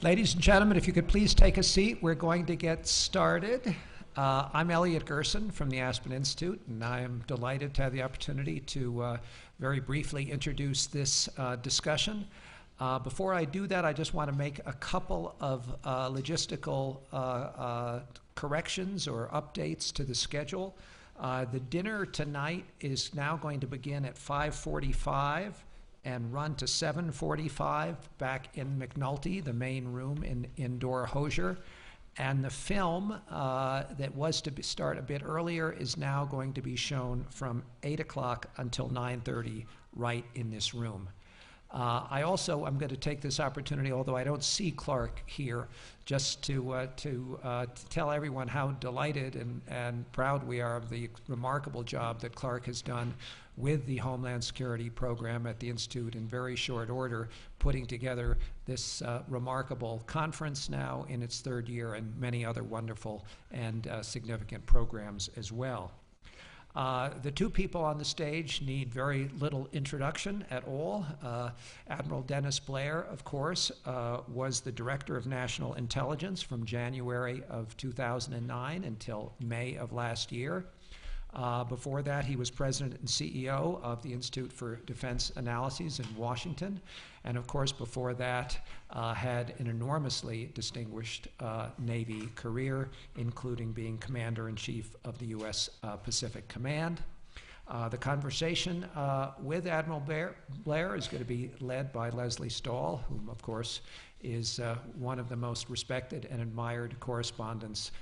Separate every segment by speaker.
Speaker 1: Ladies and gentlemen, if you could please take a seat, we're going to get started. I'm Elliot Gerson from the Aspen Institute, and I am delighted to have the opportunity to very briefly introduce this discussion. Before I do that, I just want to make a couple of logistical corrections or updates to the schedule. The dinner tonight is now going to begin at 5:45 and run to 7:45 back in McNulty, the main room in Dora Hosier. And the film that was to start a bit earlier is now going to be shown from 8 o'clock until 9:30 right in this room. I also am going to take this opportunity, although I don't see Clark here, just to tell everyone how delighted and proud we are of the remarkable job that Clark has done with the Homeland Security program at the Institute in very short order, putting together this remarkable conference now in its third year and many other wonderful and significant programs as well. The two people on the stage need very little introduction at all. Admiral Dennis Blair, of course, was the Director of National Intelligence from January of 2009 until May of last year. Before that, he was President and CEO of the Institute for Defense Analyses in Washington. And of course, before that, had an enormously distinguished Navy career, including being Commander-in-Chief of the U.S. Pacific Command. The conversation with Admiral Blair is going to be led by Lesley Stahl, whom, of course, is one of the most respected and admired correspondents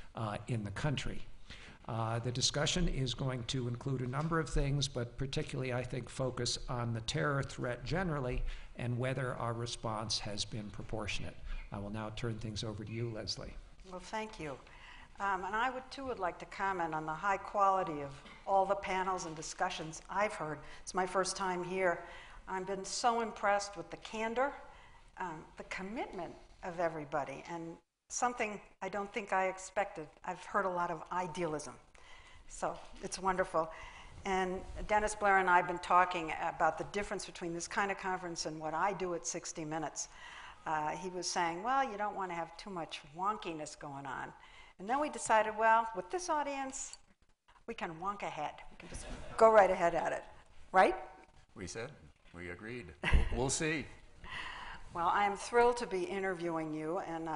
Speaker 1: in the country. The discussion is going to include a number of things, but particularly, I think, focus on the terror threat generally and whether our response has been proportionate. I will now turn things over to you, Lesley.
Speaker 2: Well, thank you. And I would like to comment on the high quality of all the panels and discussions I've heard. It's my first time here. I've been so impressed with the candor, the commitment of everybody, and something I don't think I expected. I've heard a lot of idealism, so it's wonderful. And Dennis Blair and I have been talking about the difference between this kind of conference and what I do at 60 Minutes. He was saying, well, you don't want to have too much wonkiness going on. And then we decided, well, with this audience, we can wonk ahead. We can just go right ahead at it, right?
Speaker 3: We said, we agreed. We'll see.
Speaker 2: Well, I am thrilled to be interviewing you, and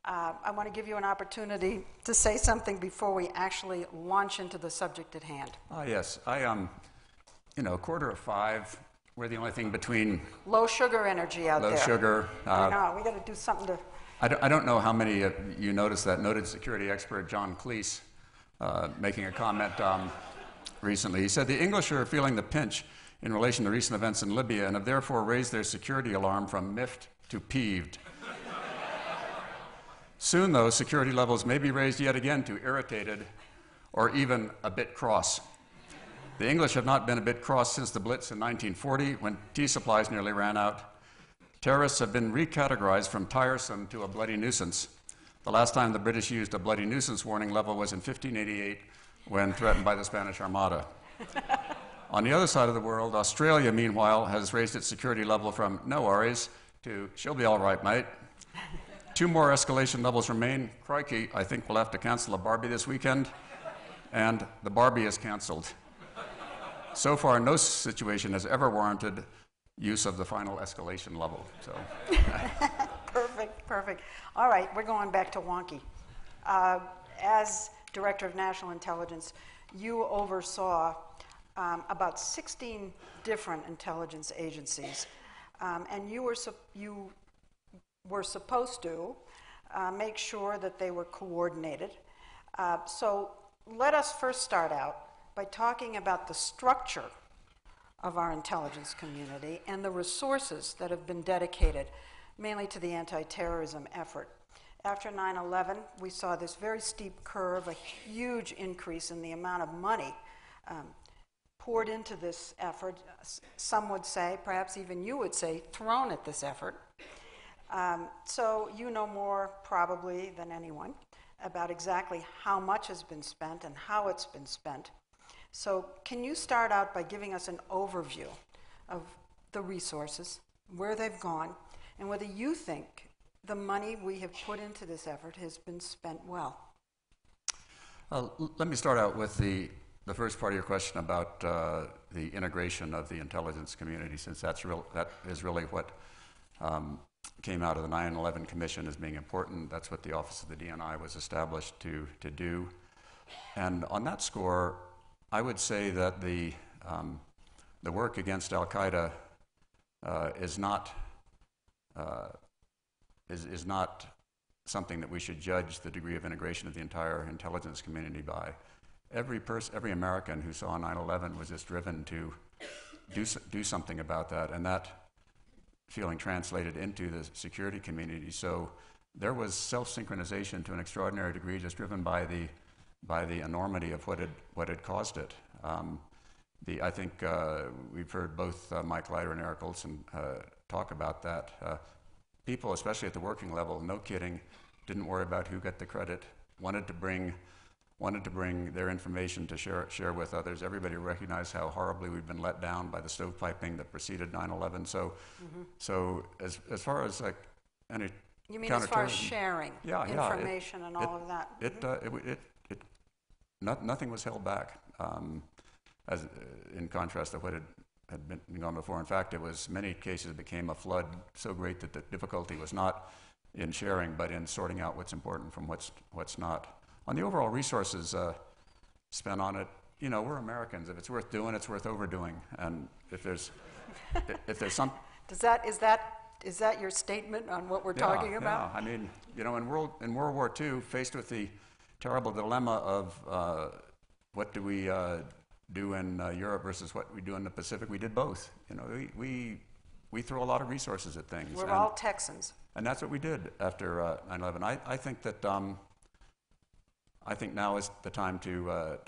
Speaker 2: I want to give you an opportunity to say something before we actually launch into the subject at hand.
Speaker 3: Yes. Quarter of 5, we're the only thing between...
Speaker 2: Low sugar energy out there.
Speaker 3: Low sugar.
Speaker 2: I know, we got to do something to...
Speaker 3: I don't know how many of you noticed that noted security expert John Cleese making a comment recently. He said, the English are feeling the pinch in relation to recent events in Libya and have therefore raised their security alarm from miffed to peeved. Soon, though, security levels may be raised yet again to irritated or even a bit cross. The English have not been a bit cross since the Blitz in 1940, when tea supplies nearly ran out. Terrorists have been recategorized from tiresome to a bloody nuisance. The last time the British used a bloody nuisance warning level was in 1588, when threatened by the Spanish Armada. On the other side of the world, Australia, meanwhile, has raised its security level from no worries to she'll be all right, mate. 2 more escalation levels remain. Crikey, I think we'll have to cancel a Barbie this weekend. And the Barbie is canceled. So far, no situation has ever warranted use of the final escalation level. So.
Speaker 2: Perfect. All right, we're going back to wonky. As Director of National Intelligence, you oversaw about 16 different intelligence agencies. And you were supposed to make sure that they were coordinated. So let us first start out by talking about the structure of our intelligence community and the resources that have been dedicated mainly to the anti-terrorism effort. After 9/11, we saw this very steep curve, a huge increase in the amount of money poured into this effort. Some would say, perhaps even you would say, thrown at this effort. So you know more probably than anyone about exactly how much has been spent and how it's been spent. So can you start out by giving us an overview of the resources, where they've gone, and whether you think the money we have put into this effort has been spent well?
Speaker 3: Let me start out with the first part of your question about the integration of the intelligence community, since that is really what came out of the 9/11 Commission as being important. That's what the Office of the DNI was established to do. And on that score, I would say that the work against Al Qaeda is not something that we should judge the degree of integration of the entire intelligence community by. Every American who saw 9/11 was just driven to do something about that, and that feeling translated into the security community. So there was self-synchronization to an extraordinary degree, just driven by the enormity of what had caused it. I think we've heard both Mike Leiter and Eric Olson talk about that. People, especially at the working level, no kidding, didn't worry about who got the credit, wanted to bring their information to share with others. Everybody recognized how horribly we've been let down by the stovepiping that preceded 9/11. So as far as like any
Speaker 2: You mean as far as sharing information and all of that?
Speaker 3: Nothing was held back, as in contrast to what had been gone before. In fact, many cases became a flood so great that the difficulty was not in sharing, but in sorting out what's important from what's not. On the overall resources spent on it, we're Americans. If it's worth doing, it's worth overdoing. And if there's some,
Speaker 2: is that your statement on what we're talking about?
Speaker 3: Yeah. I mean, in World War II, faced with the terrible dilemma of what do we do in Europe versus what we do in the Pacific, we did both. We throw a lot of resources at things.
Speaker 2: We're all Texans.
Speaker 3: And that's what we did after 9/11. I think that I think now is the time to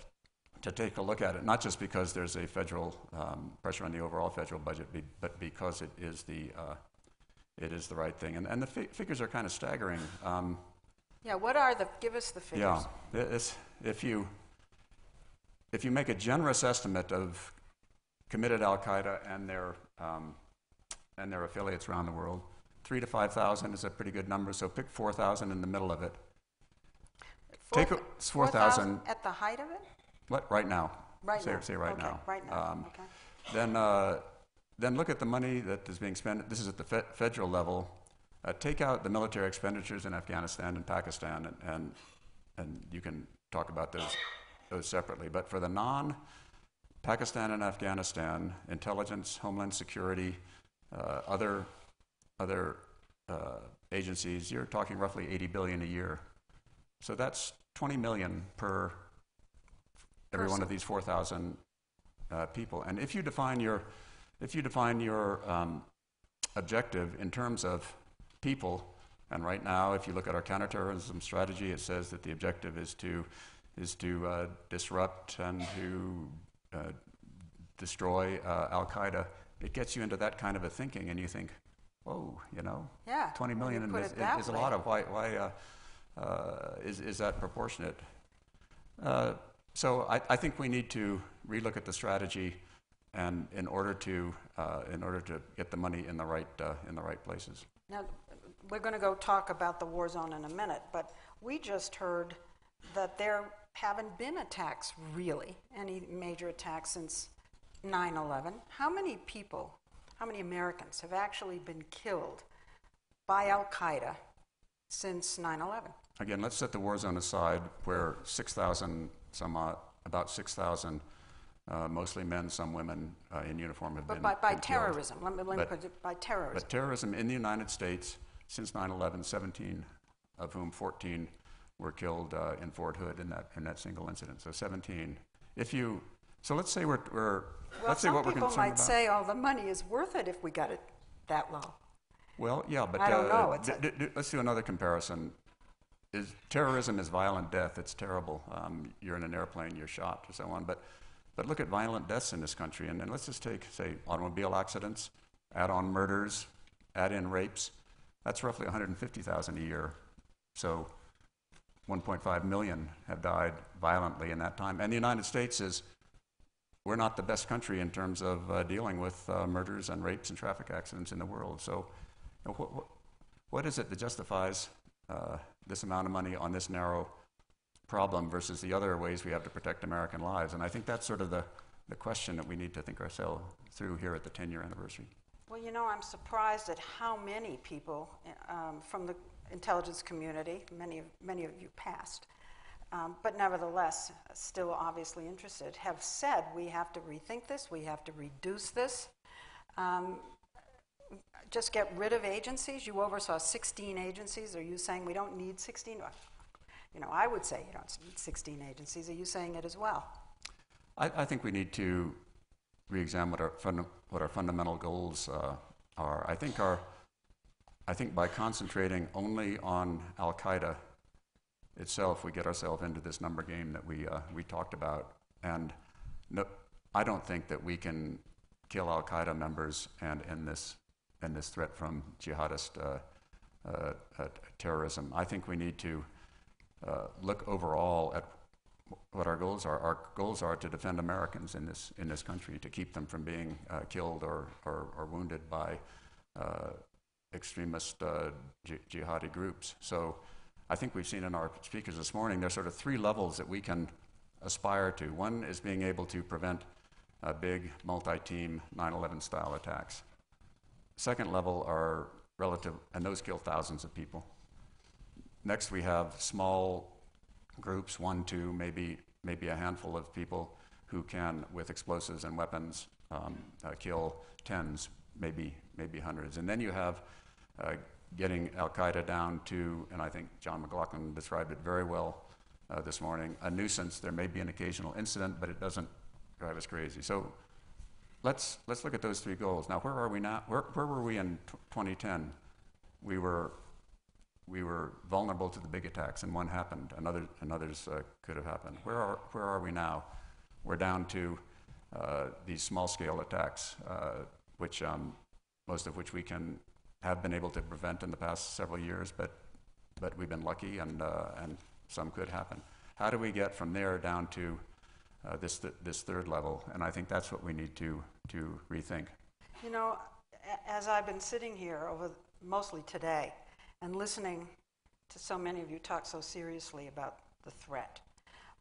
Speaker 3: take a look at it, not just because there's a federal pressure on the overall federal budget, but because it is the right thing. And the figures are kind of staggering.
Speaker 2: Give us the figures.
Speaker 3: Yeah, if you make a generous estimate of committed Al Qaeda and their affiliates around the world, 3,000 to 5,000 is a pretty good number. So pick 4,000 in the middle of it. Take 4,000
Speaker 2: at the height of it.
Speaker 3: What right now?
Speaker 2: Right now.
Speaker 3: Say right now.
Speaker 2: Right now. Okay.
Speaker 3: Then look at the money that is being spent. This is at the federal level. Take out the military expenditures in Afghanistan and Pakistan, and you can talk about those separately. But for the non-Pakistan and Afghanistan intelligence, homeland security, other agencies, you're talking roughly $80 billion a year. So that's $20 million per every one of these 4,000 people. And if you define your objective in terms of people, and right now, if you look at our counterterrorism strategy, it says that the objective is to disrupt and to destroy Al Qaeda. It gets you into that kind of a thinking, and you think, whoa, 20 million is a lot of why is that proportionate? So I think we need to relook at the strategy, and in order to get the money in the right places.
Speaker 2: Now, we're going to go talk about the war zone in a minute, but we just heard that there haven't been attacks, really, any major attacks since 9/11. How many Americans have actually been killed by Al Qaeda since 9/11?
Speaker 3: Again, let's set the war zone aside, where 6,000 about 6,000, mostly men, some women in uniform have been
Speaker 2: by
Speaker 3: killed.
Speaker 2: terrorism. Let me put it by terrorism.
Speaker 3: But terrorism in the United States since 9/11, 17 of whom 14 were killed in Fort Hood in that single incident. So 17. So let's say let's say what we're concerned about.
Speaker 2: Some people might say, "Oh, the money is worth it if we got it that low."
Speaker 3: Well, yeah, but
Speaker 2: I don't know.
Speaker 3: Let's do another comparison. Terrorism is violent death. It's terrible. You're in an airplane, you're shot, or so on. But look at violent deaths in this country, and let's just take, say, automobile accidents, add on murders, add in rapes. That's roughly 150,000 a year. So 1.5 million have died violently in that time. And the United States we're not the best country in terms of dealing with murders and rapes and traffic accidents in the world. So what is it that justifies this amount of money on this narrow problem versus the other ways we have to protect American lives? And I think that's sort of the question that we need to think ourselves through here at the 10-year anniversary.
Speaker 2: Well, you know, I'm surprised at how many people from the intelligence community, many of you passed, but nevertheless, still obviously interested, have said we have to rethink this, we have to reduce this, just get rid of agencies. You oversaw 16 agencies. Are you saying we don't need 16? You know, I would say you don't need 16 agencies. Are you saying it as well?
Speaker 3: I think we need to re-examine what our fundamental goals are. I think by concentrating only on Al-Qaeda itself, we get ourselves into this number game that we talked about. And no, I don't think that we can kill Al-Qaeda members and end this threat from jihadist terrorism. I think we need to look overall at what our goals are. Our goals are to defend Americans in this country, to keep them from being killed or wounded by extremist jihadi groups. So I think we've seen in our speakers this morning, there's sort of three levels that we can aspire to. One is being able to prevent big multi-team 9/11 style attacks. Second level are relative, and those kill thousands of people. Next, we have small groups, 1, 2, maybe a handful of people who can, with explosives and weapons, kill tens, maybe hundreds. And then you have getting Al-Qaeda down to, and I think John McLaughlin described it very well this morning, a nuisance. There may be an occasional incident, but it doesn't drive us crazy. So let's look at those three goals. Now, where are we now? Where were we in 2010? We were vulnerable to the big attacks, and one happened, and others could have happened. Where are we now? We're down to these small-scale attacks, which most of which we have been able to prevent in the past several years, but we've been lucky, and some could happen. How do we get from there down to this third level? And I think that's what we need to rethink.
Speaker 2: You know, as I've been sitting here over mostly today and listening to so many of you talk so seriously about the threat,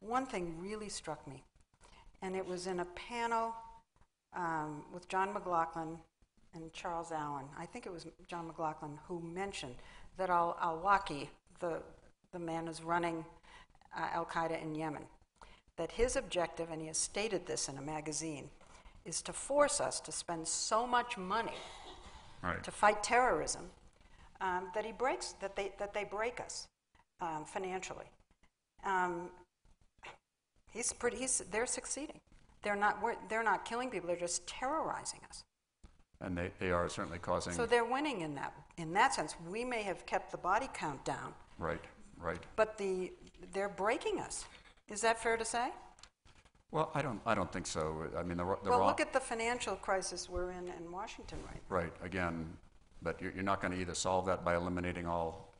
Speaker 2: one thing really struck me, and it was in a panel with John McLaughlin and Charles Allen. I think it was John McLaughlin who mentioned that al-Awlaki, the man who's running Al-Qaeda in Yemen, that his objective, and he has stated this in a magazine, is to force us to spend so much money to fight terrorism that they break us financially. They're succeeding. They're not killing people. They're just terrorizing us.
Speaker 3: And they are certainly causing.
Speaker 2: So they're winning in that sense. We may have kept the body count down.
Speaker 3: Right.
Speaker 2: But they're breaking us. Is that fair to say?
Speaker 3: Well, I don't think so. I mean,
Speaker 2: look at the financial crisis we're in Washington right now.
Speaker 3: Right. Again, but you're not going to either solve that by eliminating all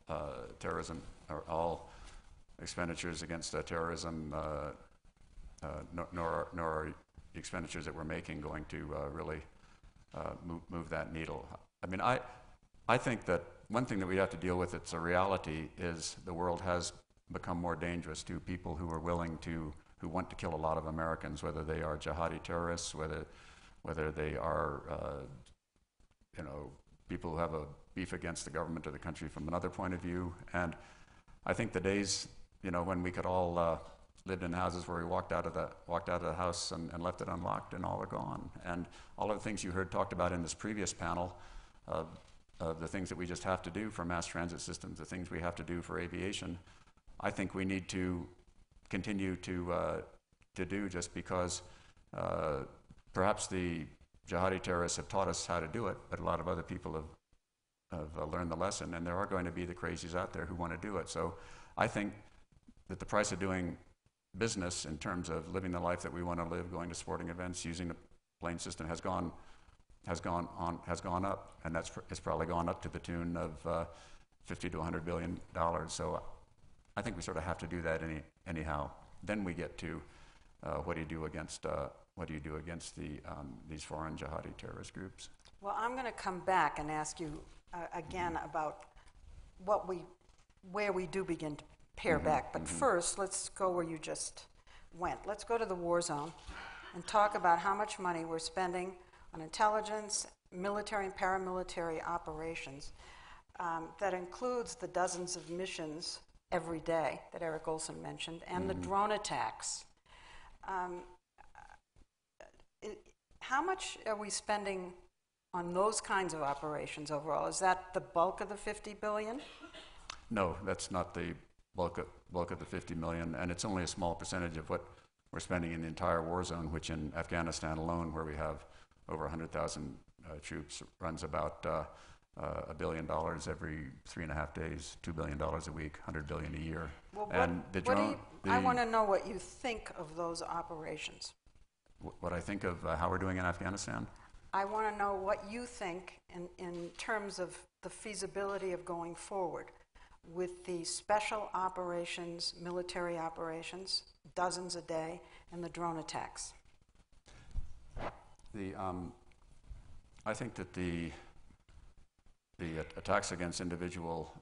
Speaker 3: terrorism or all expenditures against terrorism, nor are the expenditures that we're making going to really move that needle. I mean, I think that one thing that we have to deal with, it's a reality, is the world has become more dangerous to people who want to kill a lot of Americans, whether they are jihadi terrorists, whether they are people who have a beef against the government or the country from another point of view. And I think the days when we could all lived in houses where we walked out of the house and left it unlocked, and all are gone. And all of the things you heard talked about in this previous panel, the things that we just have to do for mass transit systems, the things we have to do for aviation, I think we need to continue to do, just because perhaps the jihadi terrorists have taught us how to do it, but a lot of other people have learned the lesson, and there are going to be the crazies out there who want to do it. So I think that the price of doing business in terms of living the life that we want to live, going to sporting events, using the plane system has gone up, and it's probably gone up to the tune of $50 to $100 billion. So I think we sort of have to do that anyhow. Then we get to what do you do against these foreign jihadi terrorist groups?
Speaker 2: Well, I'm going to come back and ask you again about where we do begin to pare back. But first, let's go where you just went. Let's go to the war zone and talk about how much money we're spending on intelligence, military and paramilitary operations. That includes the dozens of missions every day that Eric Olson mentioned, and the drone attacks. How much are we spending on those kinds of operations overall? Is that the bulk of the $50 billion?
Speaker 3: No, that's not the bulk of the 50 million, and it's only a small percentage of what we're spending in the entire war zone, which in Afghanistan alone, where we have over 100,000 troops, runs about $1 billion every 3.5 days, $2 billion a week, $100 billion a year.
Speaker 2: Well,
Speaker 3: And the drone.
Speaker 2: I want to know what you think of those operations.
Speaker 3: What I think of how we're doing in Afghanistan.
Speaker 2: I want to know what you think in terms of the feasibility of going forward with the special operations, military operations, dozens a day, and the drone attacks.
Speaker 3: I think that the attacks against individual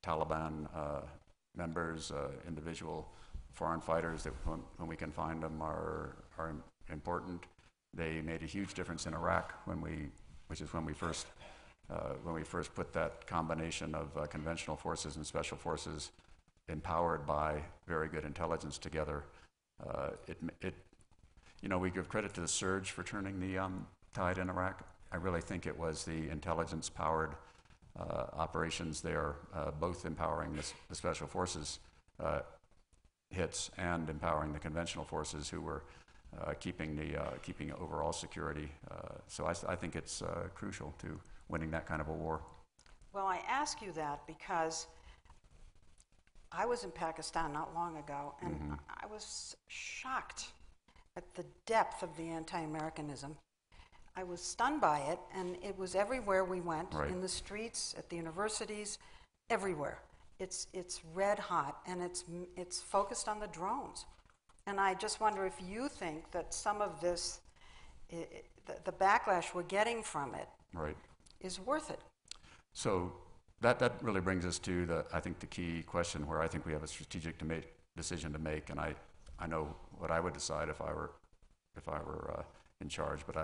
Speaker 3: Taliban members, individual foreign fighters, that when we can find them, are important. They made a huge difference in Iraq when we first put that combination of conventional forces and special forces, empowered by very good intelligence together. We give credit to the surge for turning the tide in Iraq. I really think it was the intelligence-powered operations there, both empowering the special forces hits and empowering the conventional forces who were keeping overall security. So I think it's crucial to winning that kind of a war.
Speaker 2: Well, I ask you that because I was in Pakistan not long ago, and I was shocked at the depth of the anti-Americanism. I was stunned by it, and it was everywhere we went,
Speaker 3: right.
Speaker 2: In the streets, at the universities, everywhere. It's red hot, and it's focused on the drones. And I just wonder if you think that some of this, the backlash we're getting from it,
Speaker 3: right,
Speaker 2: is worth it.
Speaker 3: So that really brings us to I think the key question where I think we have a strategic decision to make, and I know what I would decide if I were in charge, but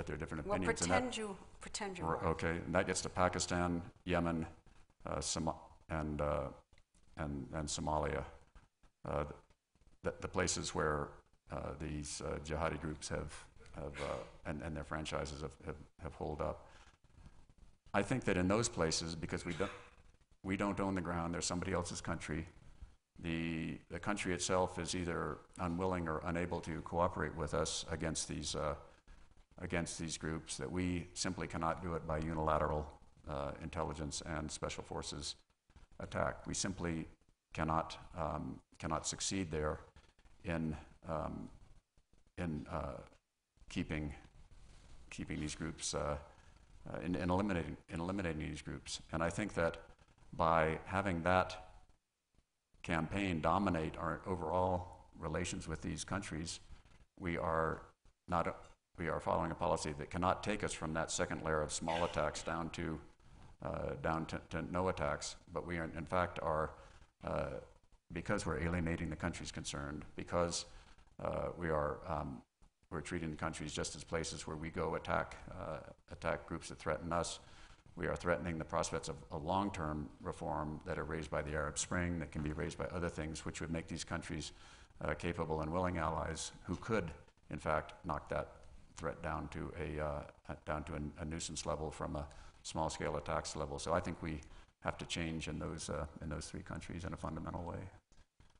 Speaker 3: there are different opinions.
Speaker 2: Well, pretend you are.
Speaker 3: Okay, and that gets to Pakistan, Yemen, and Somalia, the places where these jihadi groups have and their franchises have holed up. I think that in those places, because we don't own the ground, they're somebody else's country. The country itself is either unwilling or unable to cooperate with us against these groups, that we simply cannot do it by unilateral intelligence and special forces attack. We simply cannot succeed there in keeping these groups in eliminating these groups. And I think that by having that campaign dominate our overall relations with these countries, we are following a policy that cannot take us from that second layer of small attacks down to no attacks. But we are, in fact, because we're alienating the countries concerned, because we're treating the countries just as places where we go attack groups that threaten us. We are threatening the prospects of a long-term reform that are raised by the Arab Spring, that can be raised by other things, which would make these countries capable and willing allies who could, in fact, knock that threat down to a nuisance level from a small-scale attacks level. So I think we have to change in those three countries in a fundamental way.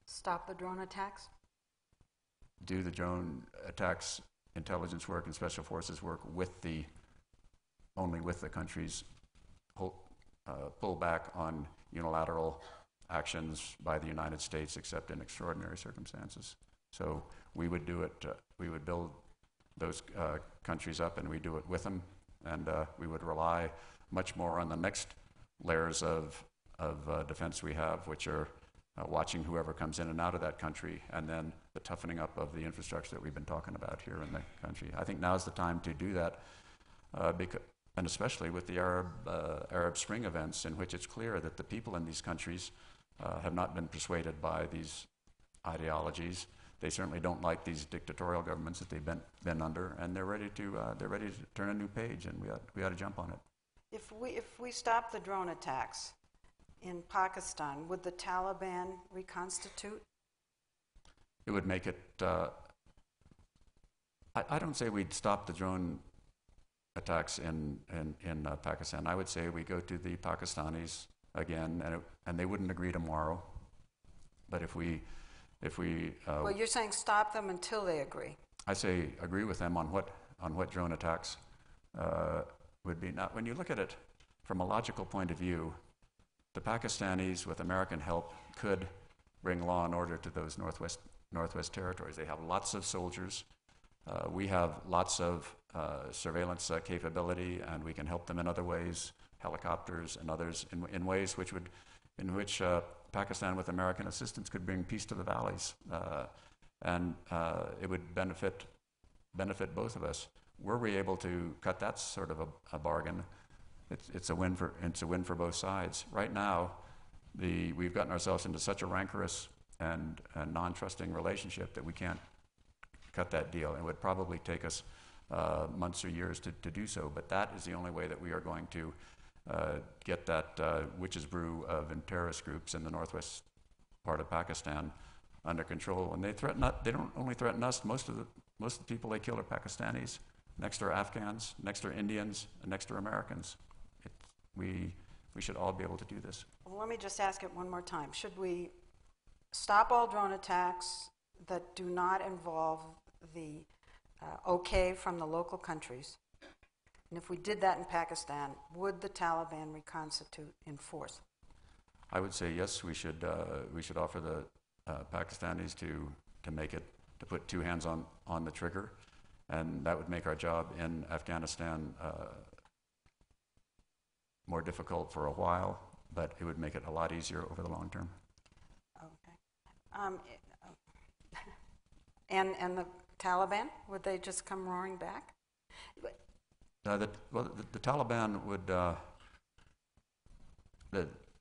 Speaker 2: Stop the drone attacks?
Speaker 3: Do the drone attacks intelligence work and special forces work only with the countries pull back on unilateral actions by the United States, except in extraordinary circumstances. So we would do it. We would build those countries up, and we do it with them, and we would rely much more on the next layers of defense we have, which are watching whoever comes in and out of that country, and then the toughening up of the infrastructure that we've been talking about here in the country. I think now's the time to do that, and especially with the Arab Spring events, in which it's clear that the people in these countries have not been persuaded by these ideologies. They certainly don't like these dictatorial governments that they've been under, and they're ready to turn a new page, and we ought to jump on it.
Speaker 2: If we stop the drone attacks in Pakistan, would the Taliban reconstitute?
Speaker 3: It would make it. I don't say we'd stop the drone attacks in Pakistan. I would say we go to the Pakistanis again, and they wouldn't agree tomorrow. But if we
Speaker 2: well, you're saying stop them until they agree.
Speaker 3: I say agree with them on what drone attacks would be. Now, when you look at it from a logical point of view, the Pakistanis, with American help, could bring law and order to those Northwest territories. They have lots of soldiers. We have lots of surveillance capability, and we can help them in other ways, helicopters and others, in ways in which Pakistan, with American assistance, could bring peace to the valleys, and it would benefit both of us. Were we able to cut that sort of a bargain, it's a win for both sides. Right now, we've gotten ourselves into such a rancorous and non-trusting relationship that we can't cut that deal. It would probably take us months or years to do so, but that is the only way that we are going to get that witch's brew of terrorist groups in the northwest part of Pakistan under control. And they don't only threaten us. Most of the people they kill are Pakistanis. Next are Afghans. Next are Indians. And next are Americans. We should all be able to do this.
Speaker 2: Well, let me just ask it one more time. Should we stop all drone attacks that do not involve the okay from the local countries? And if we did that in Pakistan, would the Taliban reconstitute in force?
Speaker 3: I would say yes. We should offer the Pakistanis to put two hands on the trigger, and that would make our job in Afghanistan more difficult for a while, but it would make it a lot easier over the long term.
Speaker 2: Okay. And the Taliban, would they just come roaring back?
Speaker 3: The Taliban would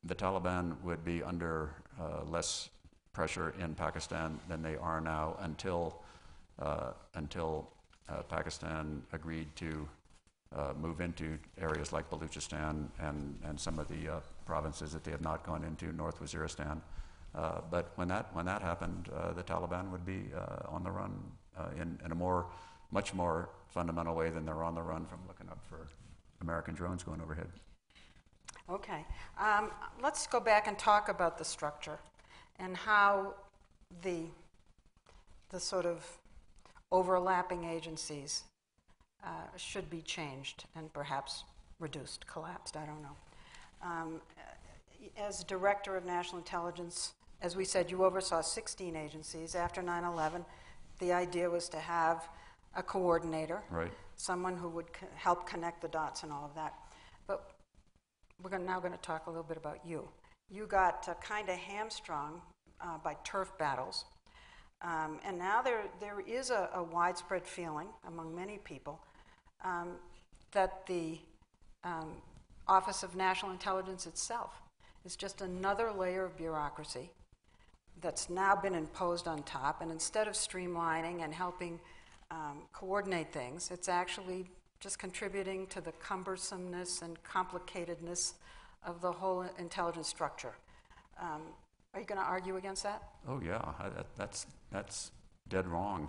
Speaker 3: the Taliban would be under less pressure in Pakistan than they are now until Pakistan agreed to move into areas like Baluchistan and some of the provinces that they have not gone into, North Waziristan. But when that happened, the Taliban would be on the run in a much more fundamental way than they're on the run from looking up for American drones going overhead.
Speaker 2: Okay. Let's go back and talk about the structure and how the sort of overlapping agencies should be changed and perhaps reduced, collapsed, I don't know. As Director of National Intelligence, as we said, you oversaw 16 agencies. After 9/11, the idea was to have a coordinator,
Speaker 3: right,
Speaker 2: someone who would help connect the dots and all of that. But we're now going to talk a little bit about you. You got kind of hamstrung by turf battles, and now there is a widespread feeling among many people that the Office of National Intelligence itself is just another layer of bureaucracy that's now been imposed on top, and instead of streamlining and helping coordinate things, it's actually just contributing to the cumbersomeness and complicatedness of the whole intelligence structure. Are you going to argue against that?
Speaker 3: Oh yeah, that's dead wrong.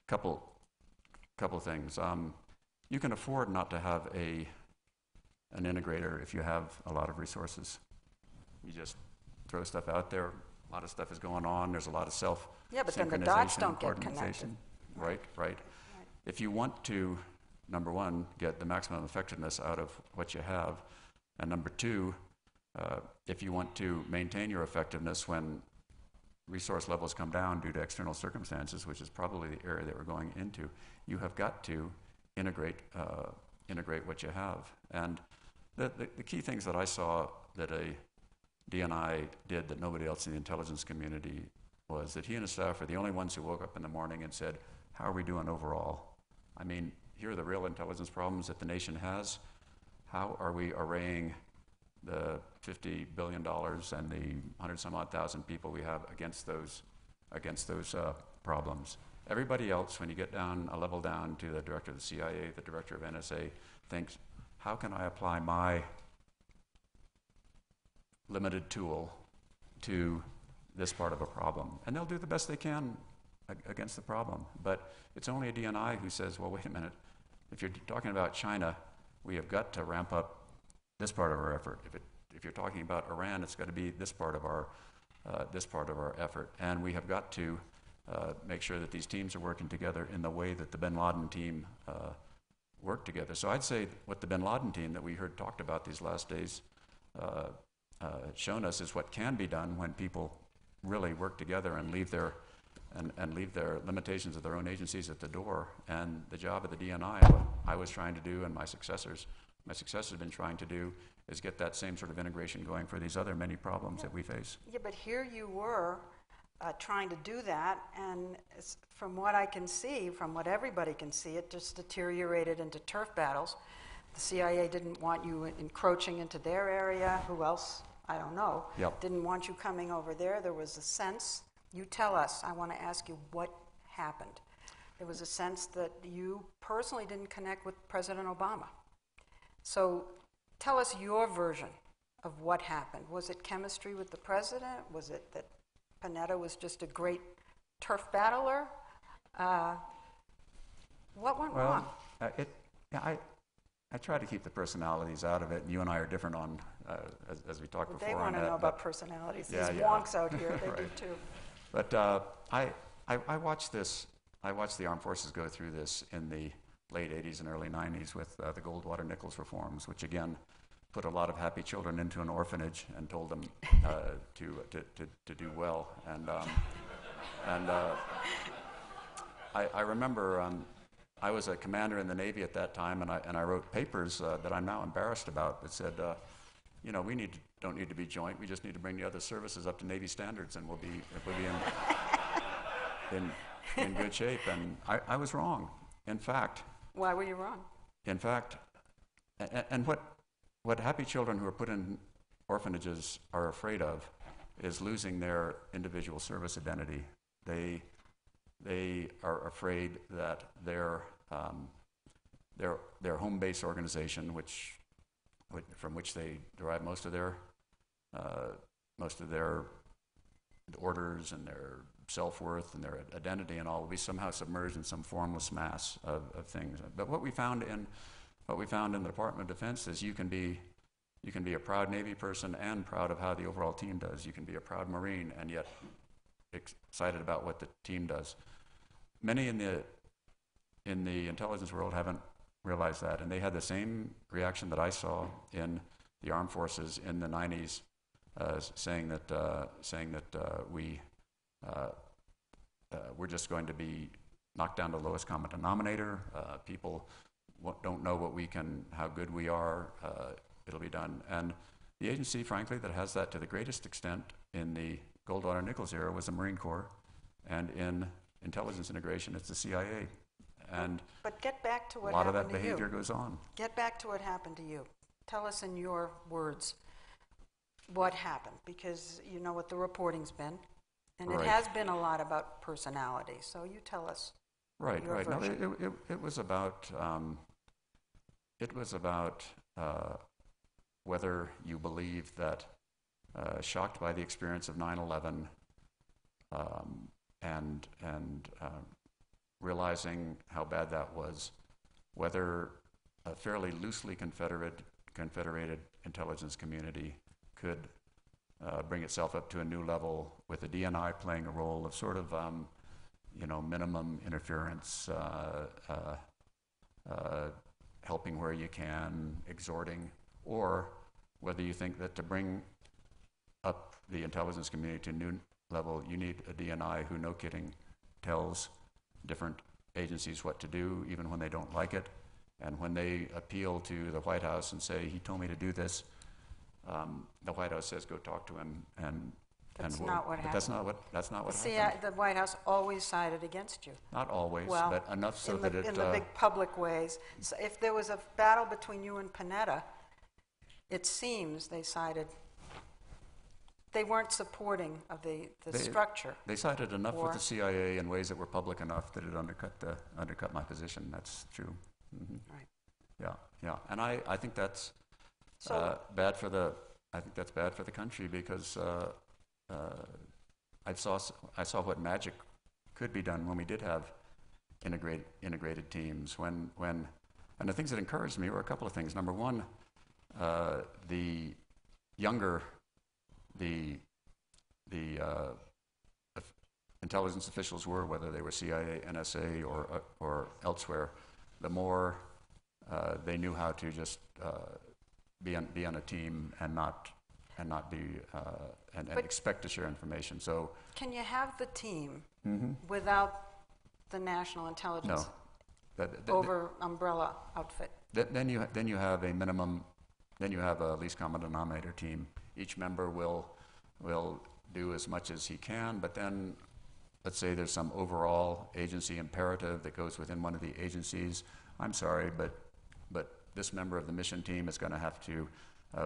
Speaker 3: Couple things. You can afford not to have an integrator if you have a lot of resources. You just throw stuff out there. A lot of stuff is going on. There's a lot of
Speaker 2: Yeah, but then the dots don't get connected.
Speaker 3: Organization. Right. If you want to, number one, get the maximum effectiveness out of what you have, and number two, if you want to maintain your effectiveness when resource levels come down due to external circumstances, which is probably the area that we're going into, you have got to integrate what you have. And the key things that I saw that a DNI did that nobody else in the intelligence community was that he and his staff were the only ones who woke up in the morning and said, "How are we doing overall?" I mean, here are the real intelligence problems that the nation has. How are we arraying the $50 billion and the 100-some-odd thousand people we have against those problems? Everybody else, when you get down a level down to the director of the CIA, the director of NSA, thinks, how can I apply my limited tool to this part of a problem? And they'll do the best they can against the problem. But it's only a DNI who says, well, wait a minute, if you're talking about China, we have got to ramp up this part of our effort. If you're talking about Iran, it's got to be this part of our effort. And we have got to make sure that these teams are working together in the way that the bin Laden team worked together. So I'd say what the bin Laden team that we heard talked about these last days shown us is what can be done when people really work together and leave their limitations of their own agencies at the door. And the job of the DNI, what I was trying to do, and my successors have been trying to do, is get that same sort of integration going for these other many problems that we face.
Speaker 2: Yeah, but here you were trying to do that, and from what I can see, from what everybody can see, it just deteriorated into turf battles. The CIA didn't want you encroaching into their area. Who else? I don't know.
Speaker 3: Yep.
Speaker 2: Didn't want you coming over there. There was a sense. You tell us. I want to ask you what happened. There was a sense that you personally didn't connect with President Obama. So tell us your version of what happened. Was it chemistry with the president? Was it that Panetta was just a great turf battler? What went wrong?
Speaker 3: I try to keep the personalities out of it, and you and I are different on, as we talked before.
Speaker 2: They want to know about personalities. These wonks out here, they do too.
Speaker 3: But I watched this. I watched the armed forces go through this in the late 80s and early 90s with the Goldwater-Nichols reforms, which again put a lot of happy children into an orphanage and told them to do well. I remember I was a commander in the Navy at that time, and I wrote papers that I'm now embarrassed about that said, we don't need to be joint. We just need to bring the other services up to Navy standards, and we'll be in good shape. And I was wrong. In fact.
Speaker 2: Why were you wrong?
Speaker 3: In fact, and what happy children who are put in orphanages are afraid of is losing their individual service identity. They are afraid that their home base organization, from which they derive most of their orders and their self-worth and their identity and all, will be somehow submerged in some formless mass of things. But what we found in the Department of Defense is you can be a proud Navy person and proud of how the overall team does. You can be a proud Marine and yet excited about what the team does. Many in the intelligence world haven't realized that, and they had the same reaction that I saw in the armed forces in the 90s, saying that we're just going to be knocked down to the lowest common denominator. People don't know how good we are. It'll be done. And the agency, frankly, that has that to the greatest extent in the Goldwater-Nichols era was the Marine Corps, and in intelligence integration, it's the CIA.
Speaker 2: But get back to what
Speaker 3: happened to you. A lot of that behavior goes on.
Speaker 2: Get back to what happened to you. Tell us in your words what happened, because you know what the reporting's been, and
Speaker 3: right.
Speaker 2: It has been a lot about personality. So you tell us.
Speaker 3: Right.
Speaker 2: Version.
Speaker 3: No, it was about whether you believe that shocked by the experience of 9/11 and realizing how bad that was, whether a fairly loosely confederated intelligence community could bring itself up to a new level with the DNI playing a role of sort of minimum interference, helping where you can, exhorting, or whether you think that to bring up the intelligence community to a new level, you need a DNI who, no kidding, tells different agencies what to do, even when they don't like it. And when they appeal to the White House and say, he told me to do this, the White House says, go talk to him and
Speaker 2: That's
Speaker 3: and
Speaker 2: not what
Speaker 3: but that's
Speaker 2: happened.
Speaker 3: not what
Speaker 2: See,
Speaker 3: happened.
Speaker 2: the White House always sided against you.
Speaker 3: Not always,
Speaker 2: Well,
Speaker 3: but enough so
Speaker 2: in
Speaker 3: that
Speaker 2: the big public ways. So if there was a battle between you and Panetta, it seems they sided. They weren't supporting of the structure.
Speaker 3: They sided enough
Speaker 2: Or-
Speaker 3: with the CIA in ways that were public enough that it undercut my position. That's true. Hmm.
Speaker 2: Right.
Speaker 3: Yeah, and I think that's
Speaker 2: So
Speaker 3: bad for the. I think that's bad for the country because I saw what magic could be done when we did have integrated teams. And the things that encouraged me were a couple of things. Number one, the younger the intelligence officials were, whether they were CIA, NSA, or elsewhere, the more they knew how to just be on a team and not be and expect to share information. So
Speaker 2: can you have the team
Speaker 3: mhm.
Speaker 2: without the national intelligence
Speaker 3: no,
Speaker 2: umbrella outfit?
Speaker 3: then you have a minimum. Then you have a least common denominator team. Each member will do as much as he can, but then let's say there's some overall agency imperative that goes within one of the agencies. I'm sorry, but this member of the mission team is going to have to.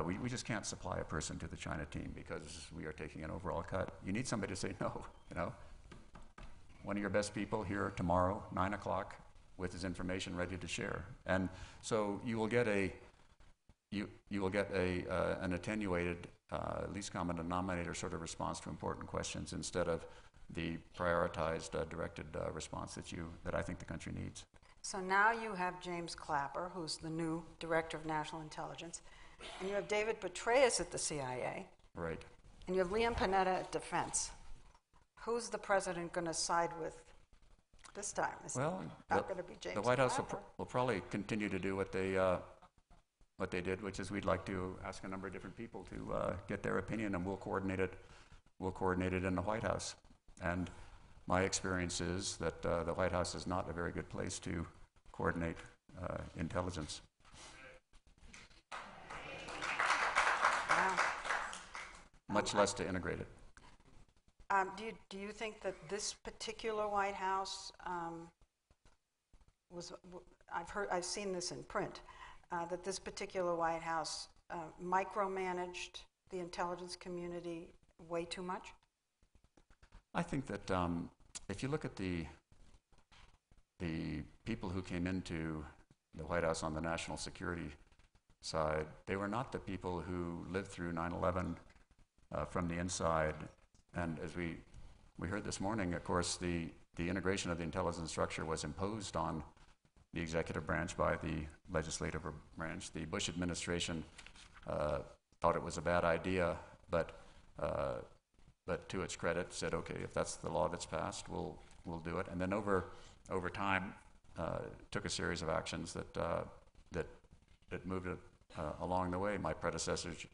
Speaker 3: We just can't supply a person to the China team because we are taking an overall cut. You need somebody to say no. One of your best people here tomorrow, 9 o'clock, with his information ready to share, and so you will get an attenuated least common denominator sort of response to important questions instead of the prioritized directed response that I think the country needs.
Speaker 2: So now you have James Clapper, who's the new Director of National Intelligence, and you have David Petraeus at the CIA,
Speaker 3: Right.
Speaker 2: and you have Liam Panetta at Defense. Who's the president going to side with this time? Is
Speaker 3: Well,
Speaker 2: it not going to be James
Speaker 3: the White House
Speaker 2: Clapper?
Speaker 3: will probably continue to do what they did, which is we'd like to ask a number of different people to get their opinion, and we'll coordinate it. We'll coordinate it in the White House. And my experience is that the White House is not a very good place to coordinate intelligence.
Speaker 2: Wow.
Speaker 3: Much less to integrate it.
Speaker 2: Do you think that this particular White House I've seen this in print, that this particular White House micromanaged the intelligence community way too much?
Speaker 3: I think that if you look at the people who came into the White House on the national security side, they were not the people who lived through 9/11 from the inside. And as we heard this morning, of course, the integration of the intelligence structure was imposed on the executive branch by the legislative branch. The Bush administration thought it was a bad idea, but to its credit, said, okay, if that's the law that's passed, we'll do it. And then over time, took a series of actions that moved it along the way. My predecessors,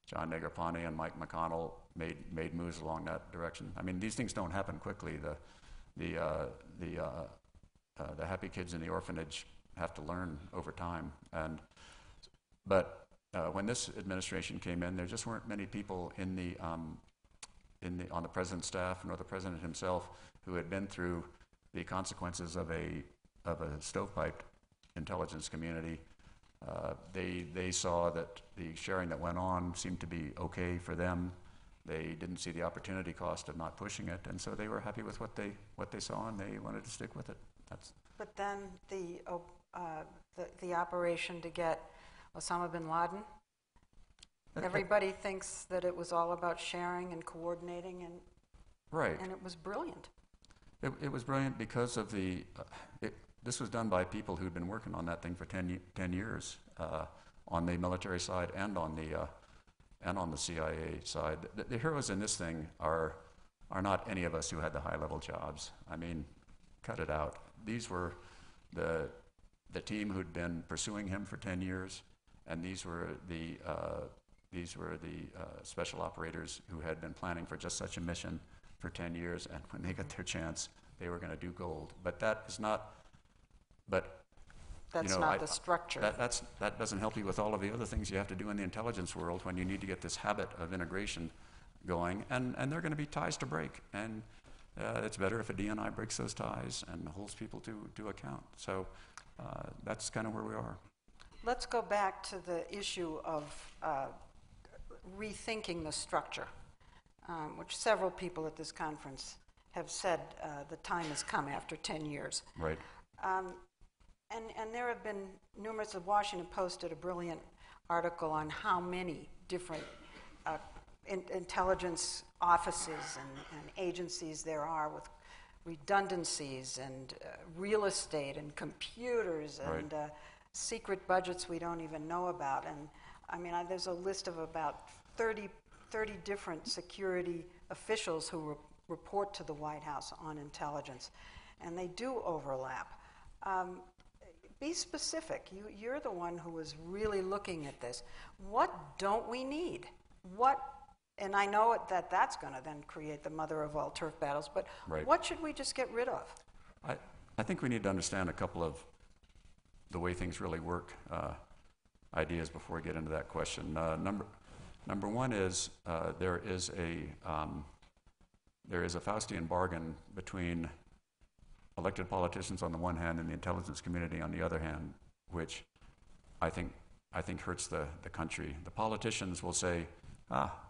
Speaker 3: John Negroponte and Mike McConnell, made moves along that direction. I mean, these things don't happen quickly. The happy kids in the orphanage have to learn over time. But when this administration came in, there just weren't many people on the president's staff, nor the president himself, who had been through the consequences of a stovepiped intelligence community. They saw that the sharing that went on seemed to be okay for them. They didn't see the opportunity cost of not pushing it, and so they were happy with what they saw, and they wanted to stick with it.
Speaker 2: But then the operation to get Osama bin Laden, everybody thinks that it was all about sharing and coordinating, and
Speaker 3: right.
Speaker 2: And it was brilliant.
Speaker 3: It was brilliant because of this was done by people who'd been working on that thing for 10 years on the military side and on the CIA side. The heroes in this thing are not any of us who had the high-level jobs. I mean, cut it out. These were the team who'd been pursuing him for 10 years, and these were the special operators who had been planning for just such a mission for 10 years, and when they got their chance, they were going to do gold. But that is not. But
Speaker 2: that's not the structure.
Speaker 3: That doesn't help you with all of the other things you have to do in the intelligence world when you need to get this habit of integration going, and there are going to be ties to break, and it's better if a DNI breaks those ties and holds people to account. So that's kind of where we are.
Speaker 2: Let's go back to the issue of rethinking the structure, which several people at this conference have said the time has come after 10 years.
Speaker 3: Right.
Speaker 2: And there have been numerous. The Washington Post did a brilliant article on how many different intelligence offices and agencies there are, with redundancies and real estate and computers and secret budgets we don't even know about. And I mean, there's a list of about 30 different security officials who report to the White House on intelligence, and they do overlap. Be specific. You're the one who was really looking at this. What don't we need? And I know that's going to then create the mother of all turf battles, but what should we just get rid of?
Speaker 3: I think we need to understand a couple of the way things really work ideas before we get into that question. Number one is there is a Faustian bargain between elected politicians on the one hand and the intelligence community on the other hand, which I think hurts the country. The politicians will say,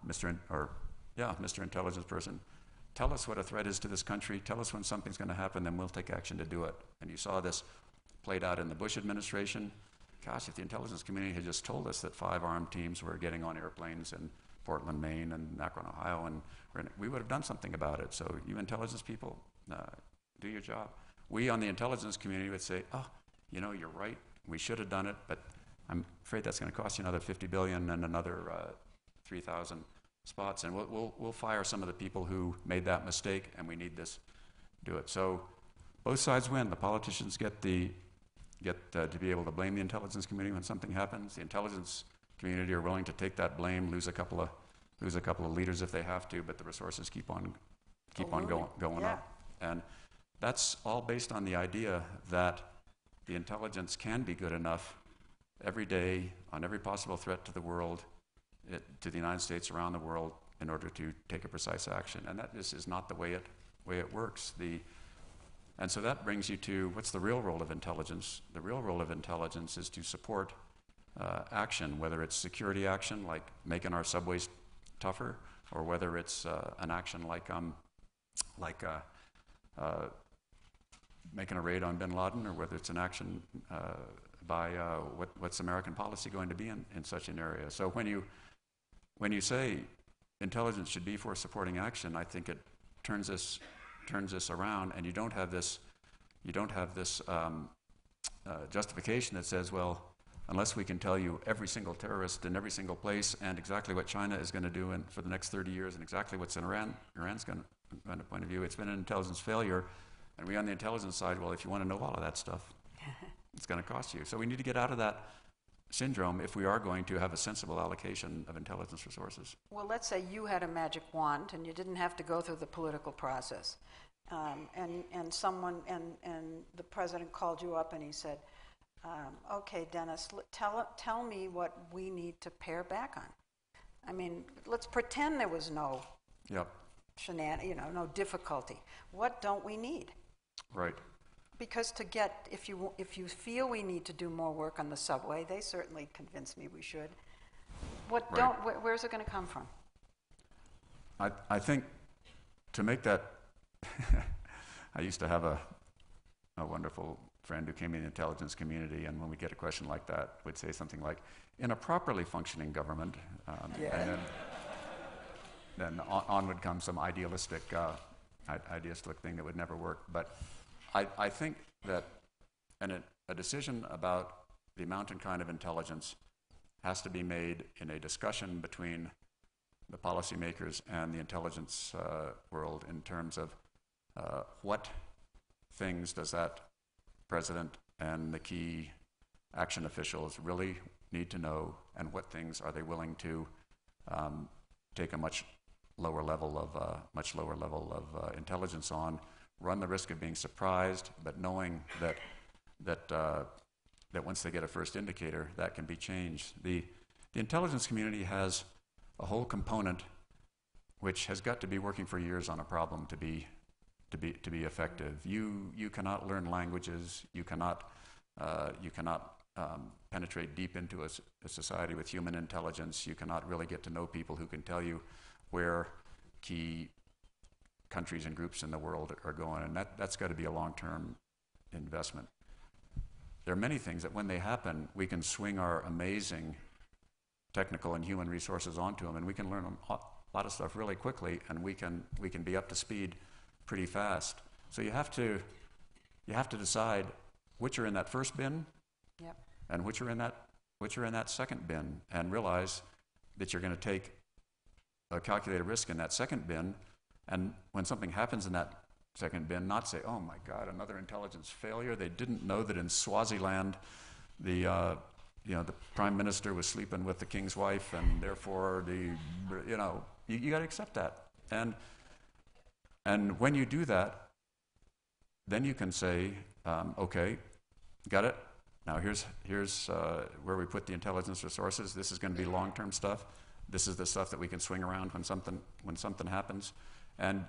Speaker 3: Mr. Intelligence person, tell us what a threat is to this country, tell us when something's going to happen, then we'll take action to do it. And you saw this played out in the Bush administration. Gosh, if the intelligence community had just told us that 5 armed teams were getting on airplanes in Portland, Maine, and Akron, Ohio, and we would have done something about it. So you intelligence people, do your job. We on the intelligence community would say, you're right, we should have done it, but I'm afraid that's going to cost you another $50 billion and another 3,000 spots, and we'll fire some of the people who made that mistake, and we need this, do it. So both sides win. The politicians get to be able to blame the intelligence community when something happens. The intelligence community are willing to take that blame, lose a couple of leaders if they have to, but the resources keep on going up. And that's all based on the idea that the intelligence can be good enough every day on every possible threat to the world, to the United States, around the world, in order to take a precise action. And that is not the way it works. And so that brings you to, what's the real role of intelligence? The real role of intelligence is to support action, whether it's security action, like making our subways tougher, or whether it's an action like making a raid on bin Laden, or whether it's an action by what's American policy going to be in such an area. So when you say intelligence should be for supporting action, I think it turns this around, and you don't have this justification that says, well, unless we can tell you every single terrorist in every single place and exactly what China is going to do for the next 30 years and exactly what's in Iran's going to point of view, it's been an intelligence failure. And we on the intelligence side, well, if you want to know all of that stuff, it's going to cost you. So we need to get out of that syndrome if we are going to have a sensible allocation of intelligence resources.
Speaker 2: Well, let's say you had a magic wand and you didn't have to go through the political process, and the president called you up and he said, "Okay, Dennis, tell me what we need to pare back on." I mean, let's pretend there was no no difficulty. What don't we need?
Speaker 3: Right.
Speaker 2: Because if you feel we need to do more work on the subway, they certainly convinced me we should. Where's it going to come from?
Speaker 3: I think to make that, I used to have a wonderful friend who came in the intelligence community, and when we get a question like that, would say something like, "In a properly functioning government," and then on would come some idealistic thing that would never work. But I think that a decision about the amount and kind of intelligence has to be made in a discussion between the policymakers and the intelligence world in terms of what things does that president and the key action officials really need to know, and what things are they willing to take a much lower level of intelligence on, run the risk of being surprised, but knowing that once they get a first indicator, that can be changed. The intelligence community has a whole component which has got to be working for years on a problem to be effective. You cannot learn languages. You cannot penetrate deep into a society with human intelligence. You cannot really get to know people who can tell you where key countries and groups in the world are going, and that's got to be a long-term investment. There are many things that when they happen, we can swing our amazing technical and human resources onto them, and we can learn a lot of stuff really quickly, and we can be up to speed pretty fast. So you have to decide which are in that first bin,
Speaker 2: Yep.
Speaker 3: and which are in that second bin, and realize that you're going to take a calculated risk in that second bin, and when something happens in that second bin, not say, "Oh my God, another intelligence failure. They didn't know that in Swaziland, the prime minister was sleeping with the king's wife, and therefore you got to accept that." And when you do that, then you can say, "Okay, got it. Now here's where we put the intelligence resources. This is going to be long-term stuff. This is the stuff that we can swing around when something happens." And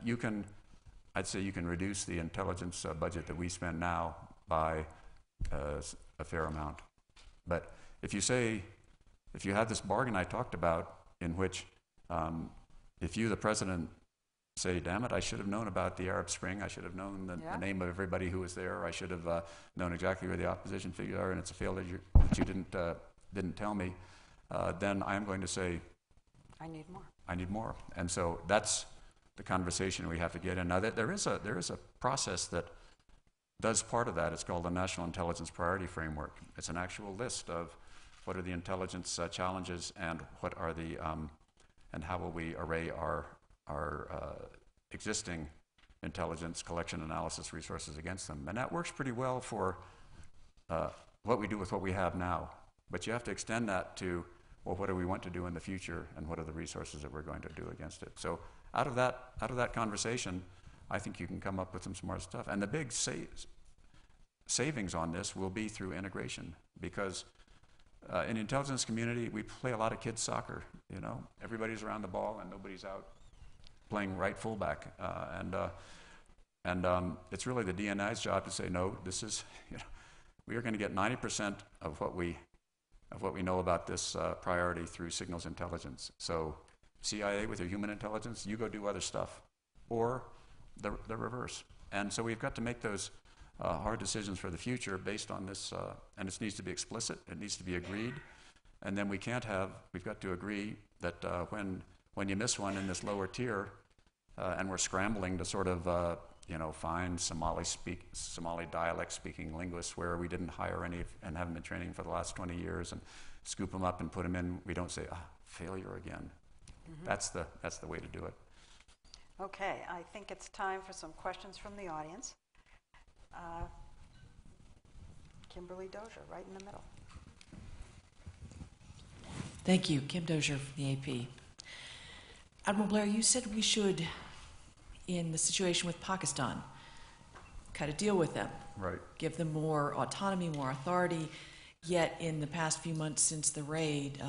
Speaker 3: I'd say you can reduce the intelligence budget that we spend now by a fair amount. But if you have this bargain I talked about, in which if you, the president, say, "Damn it, I should have known about the Arab Spring. I should have known the name of everybody who was there. I should have known exactly where the opposition figures are, and it's a failure that you didn't tell me," then I'm going to say,
Speaker 2: I need more.
Speaker 3: I need more. And so that's the conversation we have to get in. Now, there is a process that does part of that. It's called the National Intelligence Priority Framework. It's an actual list of what are the intelligence challenges, and what are the and how will we array our existing intelligence collection analysis resources against them. And that works pretty well for what we do with what we have now. But you have to extend that to, well, what do we want to do in the future, and what are the resources that we're going to do against it? So out of that conversation, I think you can come up with some smart stuff. And the big savings on this will be through integration, because in the intelligence community, we play a lot of kids soccer. Everybody's around the ball and nobody's out playing right fullback. And it's really the DNI's job to say, no, this is, we are going to get 90% of what we know about this priority through signals intelligence. So CIA with your human intelligence, you go do other stuff, or the reverse. And so we've got to make those hard decisions for the future based on this, and it needs to be explicit, it needs to be agreed, and then we've got to agree that when you miss one in this lower tier, and we're scrambling to sort of find Somali dialect-speaking linguists where we didn't hire any and haven't been training for the last 20 years, and scoop them up and put them in. We don't say, failure again. Mm-hmm. That's the way to do it.
Speaker 2: Okay, I think it's time for some questions from the audience. Kimberly Dozier, right in the middle.
Speaker 4: Thank you. Kim Dozier from the AP. Admiral Blair, you said we should, in the situation with Pakistan, cut a deal with them.
Speaker 3: Right.
Speaker 4: Give them more autonomy, more authority. Yet in the past few months since the raid,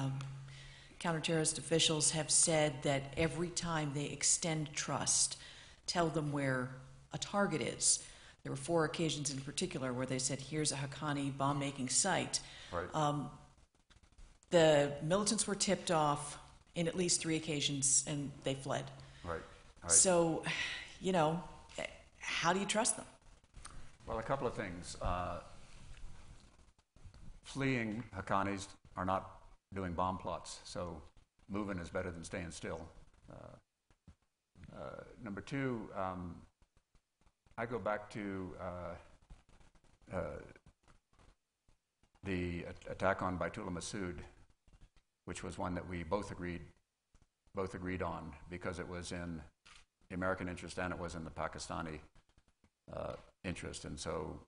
Speaker 4: counterterrorist officials have said that every time they extend trust, tell them where a target is. There were 4 occasions in particular where they said, here's a Haqqani bomb-making site.
Speaker 3: Right.
Speaker 4: The militants were tipped off in at least 3 occasions, and they fled.
Speaker 3: Right.
Speaker 4: So, how do you trust them?
Speaker 3: Well, a couple of things. Fleeing Haqqanis are not doing bomb plots, so moving is better than staying still. Number 2, I go back to the attack on Baitullah Masood, which was one that we both agreed on, because it was in the American interest and it was in the Pakistani interest, and so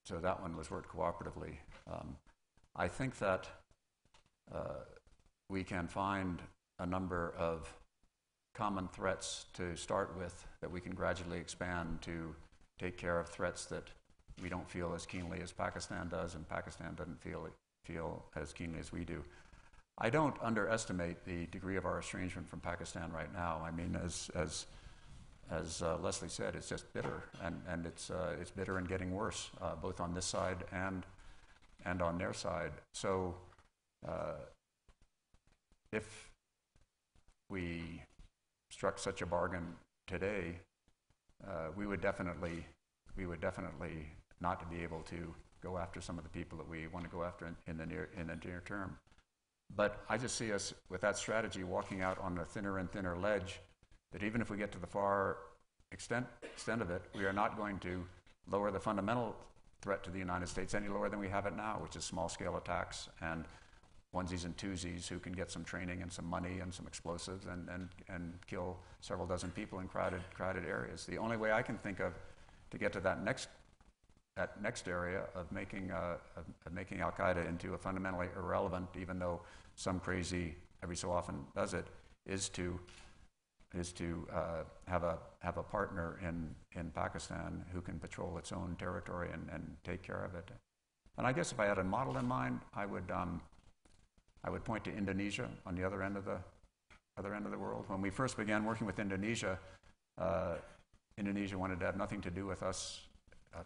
Speaker 3: that one was worked cooperatively. I think that we can find a number of common threats to start with that we can gradually expand to take care of threats that we don't feel as keenly as Pakistan does, and Pakistan doesn't feel as keenly as we do. I don't underestimate the degree of our estrangement from Pakistan right now. I mean, as Lesley said, it's just bitter, and it's bitter and getting worse, both on this side and on their side. So if we struck such a bargain today, we would definitely not be able to go after some of the people that we want to go after in the near term. But I just see us with that strategy walking out on a thinner and thinner ledge, that even if we get to the far extent of it, we are not going to lower the fundamental threat to the United States any lower than we have it now, which is small-scale attacks and onesies and twosies who can get some training and some money and some explosives and kill several dozen people in crowded areas. The only way I can think of to get to that next area of making Al-Qaeda into a fundamentally irrelevant, even though some crazy every so often does it, is to have a partner in Pakistan who can patrol its own territory and take care of it. And I guess if I had a model in mind, I would point to Indonesia on the other end of the world. When we first began working with Indonesia, Indonesia wanted to have nothing to do with us.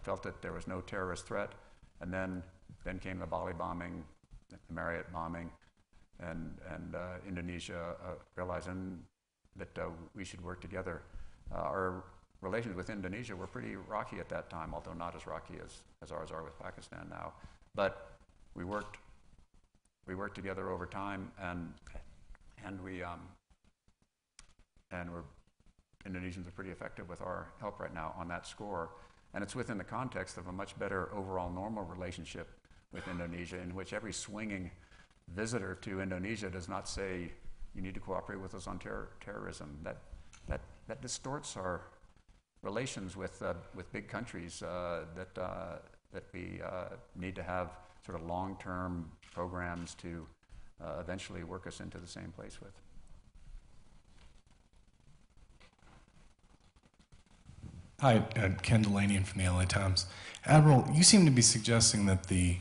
Speaker 3: Felt that there was no terrorist threat, and then came the Bali bombing, the Marriott bombing, and Indonesia realizing that we should work together. Our relations with Indonesia were pretty rocky at that time, although not as rocky as ours are with Pakistan now. But we worked together over time, and Indonesians are pretty effective with our help right now on that score. And it's within the context of a much better overall normal relationship with Indonesia, in which every swinging visitor to Indonesia does not say, you need to cooperate with us on terrorism. That distorts our relations with big countries that we need to have sort of long-term programs to eventually work us into the same place with.
Speaker 5: Hi, Ken Delanian from the LA Times. Admiral, you seem to be suggesting that the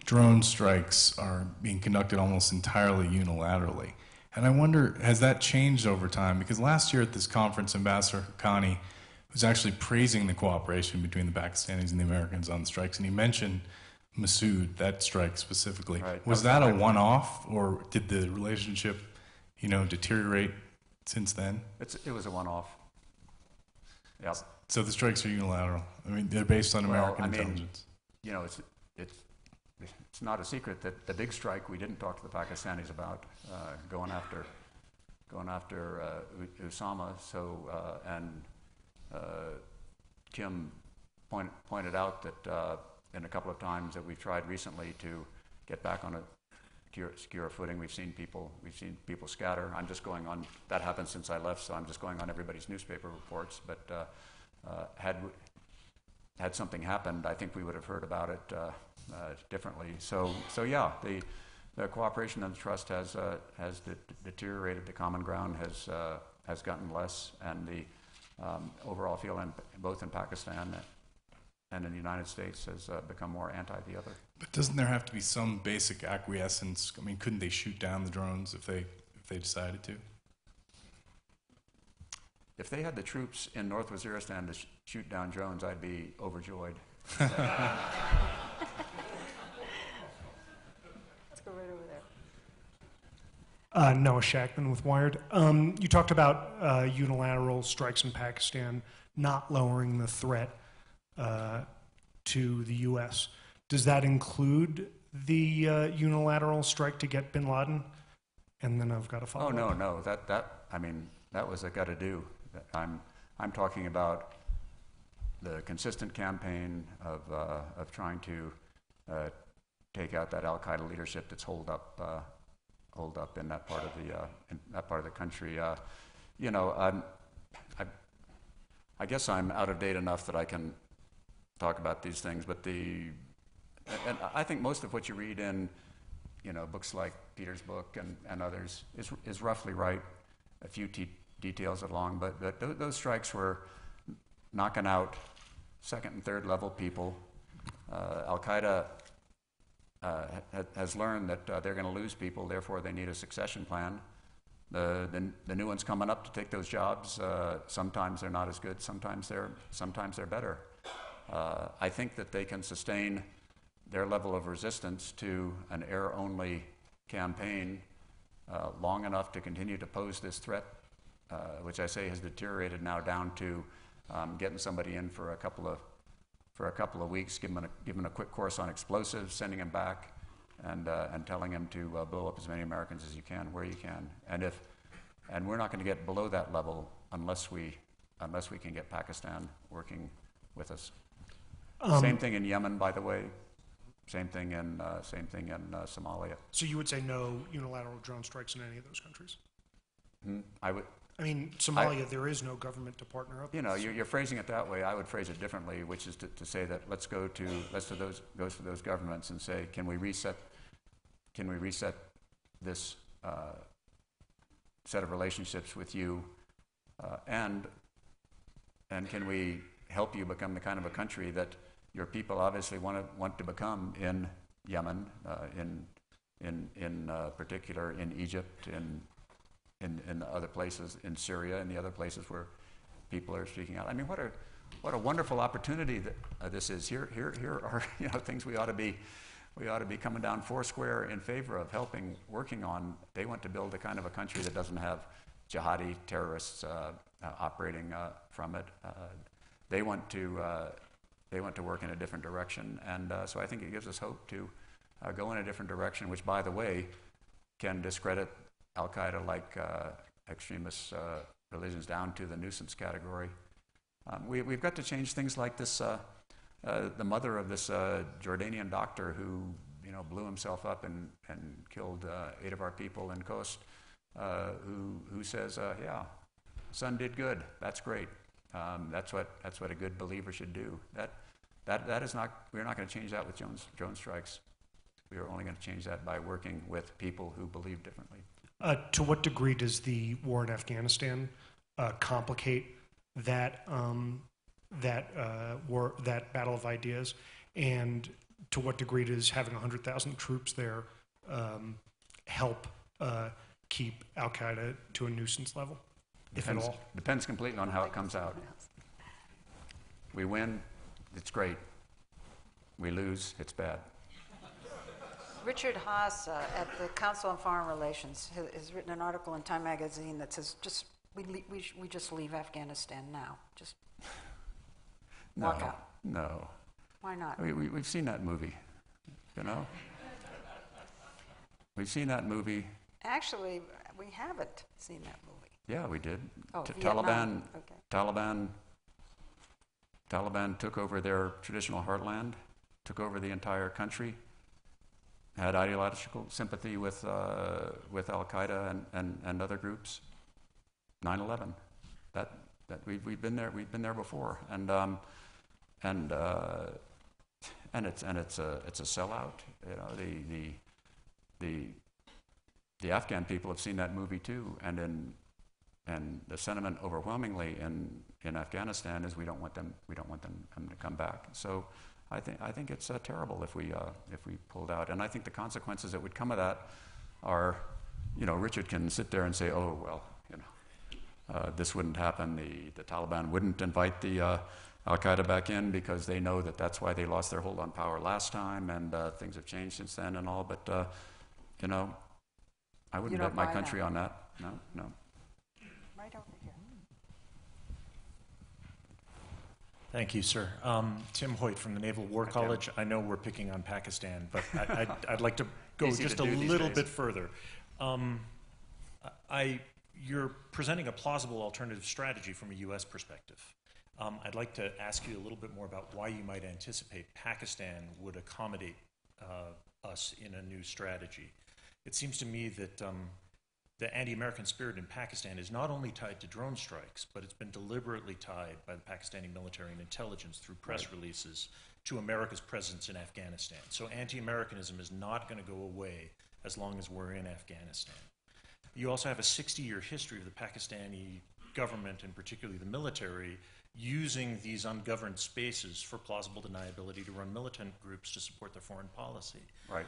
Speaker 5: drone strikes are being conducted almost entirely unilaterally. And I wonder, has that changed over time? Because last year at this conference, Ambassador Haqqani was actually praising the cooperation between the Pakistanis and the Americans on the strikes, and he mentioned Masood, that strike specifically.
Speaker 3: Right.
Speaker 5: Was that a one-off, or did the relationship, deteriorate since then?
Speaker 3: It was a one-off. Yeah.
Speaker 5: So the strikes are unilateral. I mean, they're based on American intelligence.
Speaker 3: It's not a secret that the big strike we didn't talk to the Pakistanis about, going after Usama. So Kim pointed out that in a couple of times that we've tried recently to get back on a secure footing, we've seen people scatter. I'm just going on. That happened since I left, so I'm just going on everybody's newspaper reports. But had something happened, I think we would have heard about it differently. So yeah, the cooperation and the trust has deteriorated. The common ground has gotten less, and the overall feeling both in Pakistan and in the United States has become more anti the other.
Speaker 5: But doesn't there have to be some basic acquiescence? I mean, couldn't they shoot down the drones if they decided to?
Speaker 3: If they had the troops in North Waziristan to shoot down drones, I'd be overjoyed.
Speaker 2: Let's go right over there.
Speaker 6: Noah Shackman with Wired. You talked about unilateral strikes in Pakistan not lowering the threat to the U.S. Does that include the unilateral strike to get bin Laden? And then I've got a follow-up.
Speaker 3: Oh, no. That was a gotta do. I'm talking about the consistent campaign of trying to take out that Al-Qaeda leadership that's holed up in that part of the country. I guess I'm out of date enough that I can talk about these things, but and I think most of what you read in books like Peter's book and others is roughly right. A few details along, but those strikes were knocking out second and third level people. Al-Qaeda has learned that they're going to lose people, therefore they need a succession plan. The new ones coming up to take those jobs, sometimes they're not as good, sometimes they're better. I think that they can sustain their level of resistance to an air-only campaign long enough to continue to pose this threat, which I say has deteriorated now down to getting somebody in for a couple of weeks, giving a quick course on explosives, sending them back, and telling them to blow up as many Americans as you can, where you can. And we're not going to get below that level unless we can get Pakistan working with us. Same thing in Yemen, by the way. Same thing in Somalia.
Speaker 6: So you would say no unilateral drone strikes in any of those countries?
Speaker 3: I would.
Speaker 6: I mean, Somalia, there is no government to partner up.
Speaker 3: You know, you're phrasing it that way. I would phrase it differently, which is to say that let's go to those governments and say, can we reset this set of relationships with you, and can we help you become the kind of a country that your people obviously want to become in Yemen, in particular in Egypt, in other places, in Syria, and the other places where people are speaking out. I mean, what a wonderful opportunity that this is. Here are things we ought to be coming down foursquare in favor of working on. They want to build a kind of a country that doesn't have jihadi terrorists operating from it. They want to work in a different direction, and so I think it gives us hope to go in a different direction, which, by the way, can discredit Al-Qaeda-like extremist religions down to the nuisance category. We've got to change things like this. The mother of this Jordanian doctor who blew himself up and killed 8 of our people in Khost, who says, "Yeah, son did good. That's great. That's what a good believer should do." That is not. We're not going to change that with drone strikes. We are only going to change that by working with people who believe differently.
Speaker 6: To what degree does the war in Afghanistan complicate that battle of ideas, and to what degree does having 100,000 troops there help keep Al Qaeda to a nuisance level, if at all?
Speaker 3: Depends completely on how it comes out. We win, it's great. We lose, it's bad.
Speaker 2: Richard Haas at the Council on Foreign Relations has written an article in Time magazine that says we just leave Afghanistan now. Just walk out.
Speaker 3: No.
Speaker 2: Why not?
Speaker 3: We've seen that movie, We've seen that movie.
Speaker 2: Actually, we haven't seen that movie.
Speaker 3: Yeah, we did.
Speaker 2: Vietnam. Okay.
Speaker 3: Taliban took over their traditional heartland, took over the entire country, had ideological sympathy with Al-Qaeda and other groups. 9/11, that we've been there before, and it's a sellout. The Afghan people have seen that movie too, and the sentiment overwhelmingly in Afghanistan is we don't want them to come back. So I think it's terrible if we pulled out, and I think the consequences that would come of that are, Richard can sit there and say, oh well, this wouldn't happen. The Taliban wouldn't invite the Al-Qaeda back in because they know that's why they lost their hold on power last time, and things have changed since then and all. But I wouldn't bet my country on that. No.
Speaker 2: Right over here.
Speaker 7: Thank you, sir. Tim Hoyt from the Naval War College. I know we're picking on Pakistan, but I'd like to go just a little bit further. You're presenting a plausible alternative strategy from a U.S. perspective. I'd like to ask you a little bit more about why you might anticipate Pakistan would accommodate us in a new strategy. It seems to me that the anti-American spirit in Pakistan is not only tied to drone strikes, but it's been deliberately tied by the Pakistani military and intelligence through press releases to America's presence in Afghanistan. So anti-Americanism is not going to go away as long as we're in Afghanistan. You also have a 60-year history of the Pakistani government, and particularly the military, using these ungoverned spaces for plausible deniability to run militant groups to support their foreign policy.
Speaker 3: Right.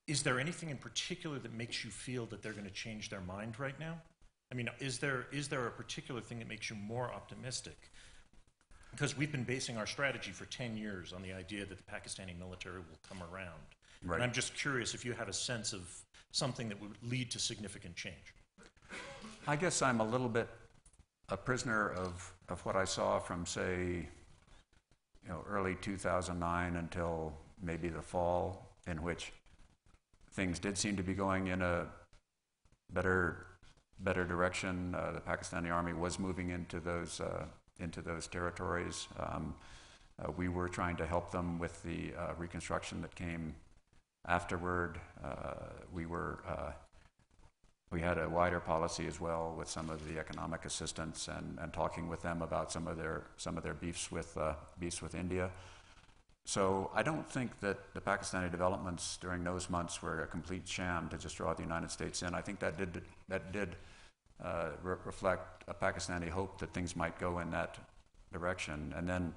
Speaker 7: Is there anything in particular that makes you feel that they're going to change their mind right now? I mean, is there a particular thing that makes you more optimistic? Because we've been basing our strategy for 10 years on the idea that the Pakistani military will come around.
Speaker 3: Right.
Speaker 7: And I'm just curious if you have a sense of something that would lead to significant change.
Speaker 3: I guess I'm a little bit a prisoner of what I saw from, say, early 2009 until maybe the fall, in which things did seem to be going in a better direction. The Pakistani army was moving into those territories. We were trying to help them with the reconstruction that came afterward. We had a wider policy as well with some of the economic assistance and talking with them about some of their beefs with India. So I don't think that the Pakistani developments during those months were a complete sham to just draw the United States in. I think that did reflect a Pakistani hope that things might go in that direction. And then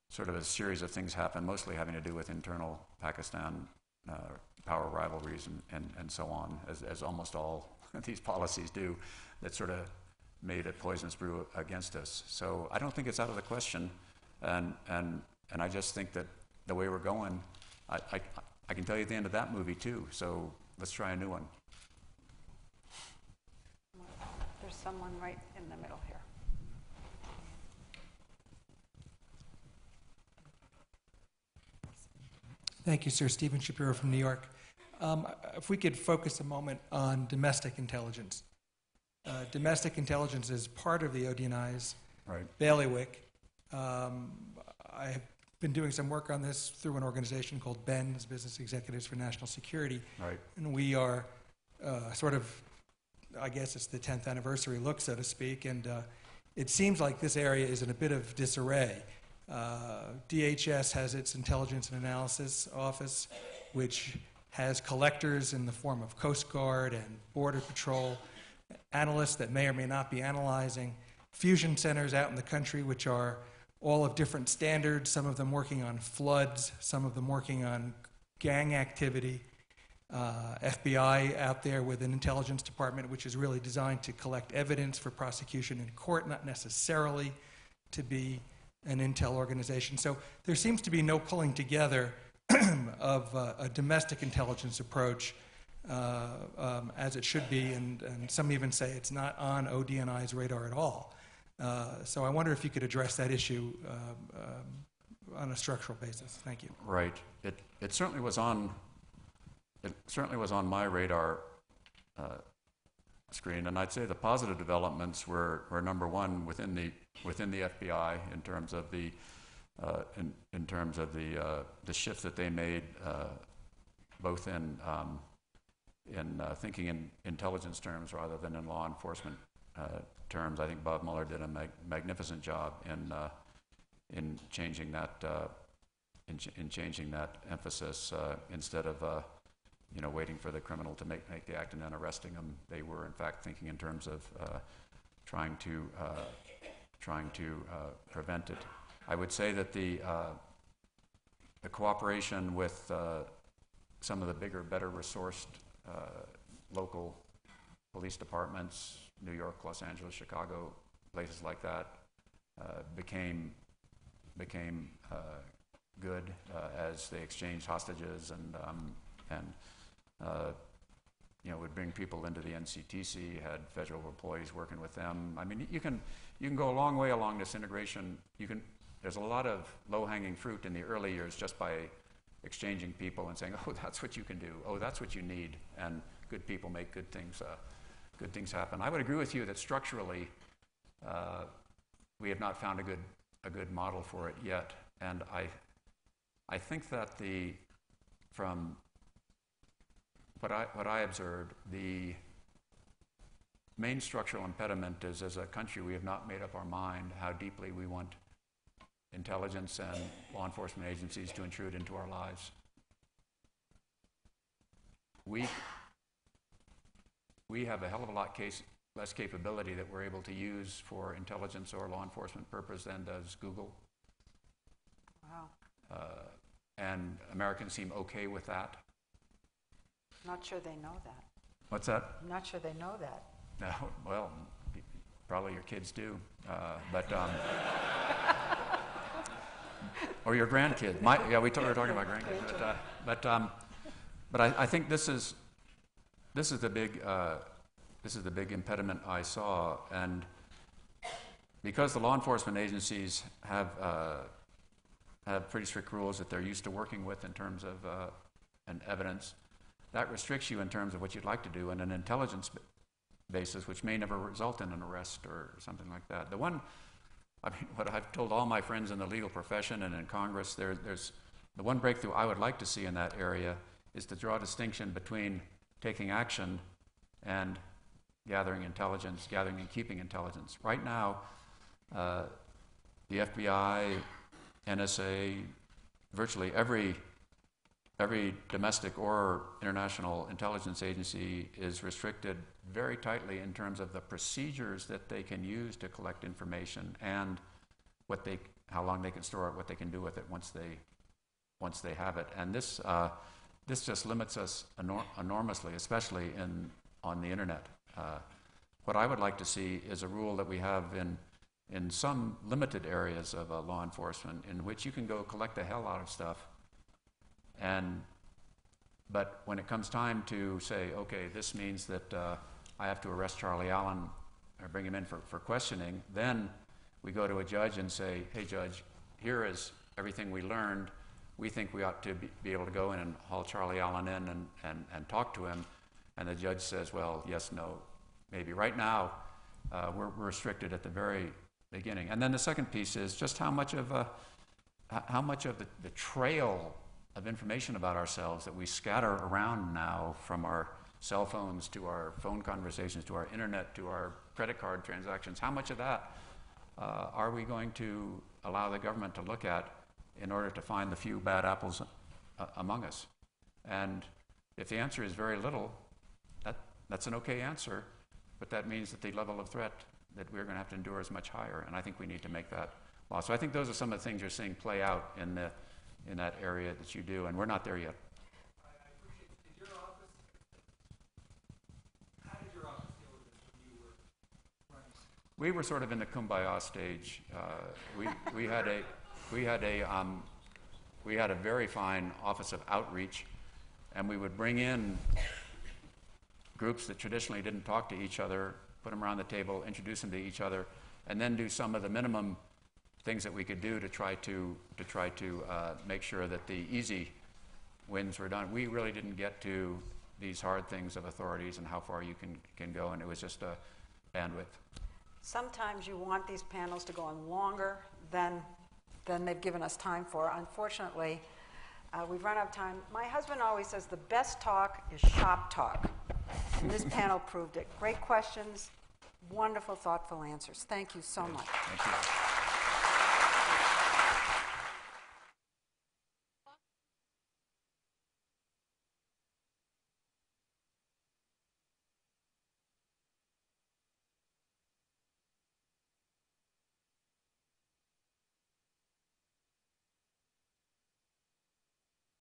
Speaker 3: sort of a series of things happened, mostly having to do with internal Pakistan power rivalries and so on, as almost all these policies do, that sort of made a poisonous brew against us. So I don't think it's out of the question. And I just think that the way we're going, I can tell you at the end of that movie too. So let's try a new one.
Speaker 2: There's someone right in the middle here.
Speaker 8: Thank you, sir. Stephen Shapiro from New York. If we could focus a moment on domestic intelligence. Domestic intelligence is part of the ODNI's bailiwick. I have been doing some work on this through an organization called BENS, Business Executives for National Security.
Speaker 3: Right.
Speaker 8: And we are sort of, I guess it's the 10th anniversary look, so to speak, and it seems like this area is in a bit of disarray. DHS has its Intelligence and Analysis Office, which has collectors in the form of Coast Guard and Border Patrol, analysts that may or may not be analyzing, fusion centers out in the country, which are all of different standards, some of them working on floods, some of them working on gang activity, FBI out there with an intelligence department which is really designed to collect evidence for prosecution in court, not necessarily to be an intel organization. So there seems to be no pulling together of a domestic intelligence approach as it should be, and some even say it's not on ODNI's radar at all. So I wonder if you could address that issue on a structural basis. Thank you.
Speaker 3: Right. It certainly was on. It certainly was on my radar screen, and I'd say the positive developments were number one within the FBI in terms of the the shift that they made, both in thinking in intelligence terms rather than in law enforcement terms. I think Bob Mueller did a magnificent job in changing that emphasis instead of waiting for the criminal to make the act and then arresting them. They were in fact thinking in terms of trying to prevent it. I would say that the cooperation with some of the bigger, better resourced local police departments, New York, Los Angeles, Chicago, places like that, became good as they exchanged hostages and would bring people into the NCTC, had federal employees working with them. I mean, you can go a long way along this integration. There's a lot of low-hanging fruit in the early years just by exchanging people and saying, oh, that's what you can do. Oh, that's what you need. And good people make good things happen. I would agree with you that structurally we have not found a good model for it yet. And I think that from what I observed, the main structural impediment is, as a country, we have not made up our mind how deeply we want intelligence and law enforcement agencies to intrude into our lives. We have a hell of a lot less capability that we're able to use for intelligence or law enforcement purpose than does Google.
Speaker 2: Wow.
Speaker 3: And Americans seem okay with that.
Speaker 2: Not sure they know that.
Speaker 3: What's that?
Speaker 2: I'm not sure they know that.
Speaker 3: No, well, probably your kids do, or your grandkids. Yeah, we were talking about grandkids, but I think this is the big impediment I saw, and because the law enforcement agencies have pretty strict rules that they're used to working with in terms of an evidence, that restricts you in terms of what you'd like to do in an intelligence basis, which may never result in an arrest or something like that. What I've told all my friends in the legal profession and in Congress, there's the one breakthrough I would like to see in that area is to draw a distinction between taking action and gathering intelligence, gathering and keeping intelligence. Right now, the FBI, NSA, virtually every domestic or international intelligence agency is restricted very tightly in terms of the procedures that they can use to collect information and how long they can store it, what they can do with it once they have it. And this just limits us enormously, especially on the internet. What I would like to see is a rule that we have in some limited areas of law enforcement in which you can go collect the hell out of stuff. But when it comes time to say, okay, this means that I have to arrest Charlie Allen or bring him in for questioning, then we go to a judge and say, hey, judge, here is everything we learned. We think we ought to be able to go in and haul Charlie Allen in and talk to him. And the judge says, well, yes, no, maybe. Right now, we're restricted at the very beginning. And then the second piece is just how much of the trail of information about ourselves that we scatter around now, from our cell phones to our phone conversations to our internet to our credit card transactions, how much of that are we going to allow the government to look at in order to find the few bad apples among us? And if the answer is very little, that's an okay answer, but that means that the level of threat that we're going to have to endure is much higher, and I think we need to make that law. So I think those are some of the things you're seeing play out in that area that you do, and we're not there yet.
Speaker 8: I appreciate it. Did your office, how did your office deal with this when you were running?
Speaker 3: We were sort of in the kumbaya stage. We had a very fine Office of Outreach, and we would bring in groups that traditionally didn't talk to each other, put them around the table, introduce them to each other, and then do some of the minimum things that we could do to try to make sure that the easy wins were done. We really didn't get to these hard things of authorities and how far you can go, and it was just a bandwidth.
Speaker 2: Sometimes you want these panels to go on longer than they've given us time for. Unfortunately, we've run out of time. My husband always says the best talk is shop talk, and this panel proved it. Great questions, wonderful, thoughtful answers. Thank you so much.
Speaker 3: Thank you.